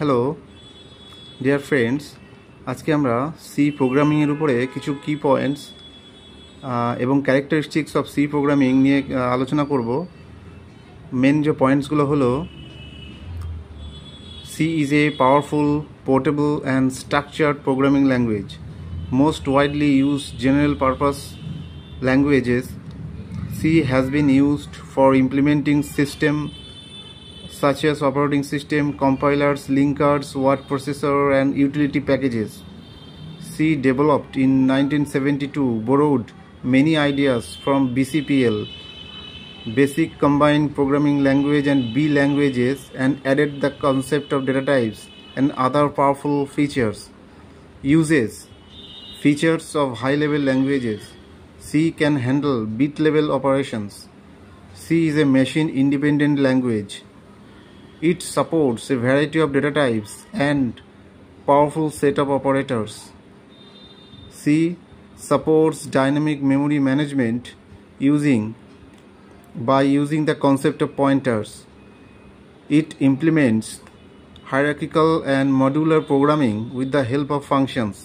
Hello dear friends, আজকে আমরা C প্রোগ্রামিংয়ের উপরে কিছু কি পয়েন্টস এবং ক্যারেক্টারিস্টিক্স অফ সি প্রোগ্রামিং নিয়ে আলোচনা করব। মেন যে পয়েন্টসগুলো হলো, C is a powerful, portable and structured programming language. Most widely used general purpose languages, C has been used for implementing systems such as operating system, compilers, linkers, word processor, and utility packages. C, developed in 1972, borrowed many ideas from BCPL, Basic Combined Programming Language, and B languages, and added the concept of data types and other powerful features. Uses: features of high-level languages. C can handle bit-level operations. C is a machine-independent language. It supports a variety of data types and powerful set of operators. C supports dynamic memory management by using the concept of pointers. It implements hierarchical and modular programming with the help of functions.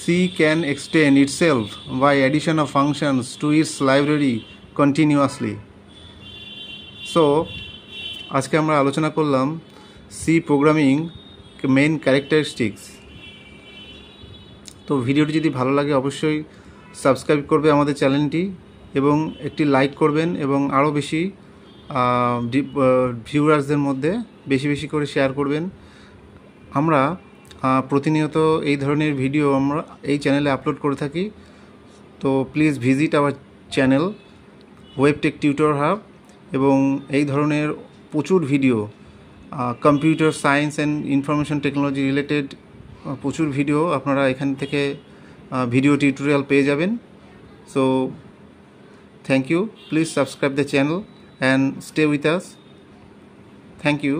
C can extend itself by addition of functions to its library continuously. So আজকে আমরা আলোচনা করলাম C programming main characteristics. তো ভিডিওটি যদি ভালো লাগে অবশ্যই সাবস্ক্রাইব করবে আমাদের চ্যানেলটি এবং একটি লাইক করবেন এবং আরও বেশি ভিউয়ার্সদের মধ্যে বেশি বেশি করে শেয়ার করবেন। আমরা প্রতিনিয়ত এই ধরনের ভিডিও আমরা এই চ্যানেলে আপলোড করে থাকি। তো প্লিজ ভিজিট আওয়ার চ্যানেল ওয়েবটেক টিউটর হাব, এবং এই ধরনের প্রচুর video, computer science and information technology related প্রচুর ভিডিও আপনারা এখান থেকে ভিডিও টিউটোরিয়াল পেয়ে যাবেন। So thank you, please subscribe the channel and stay with us. Thank you.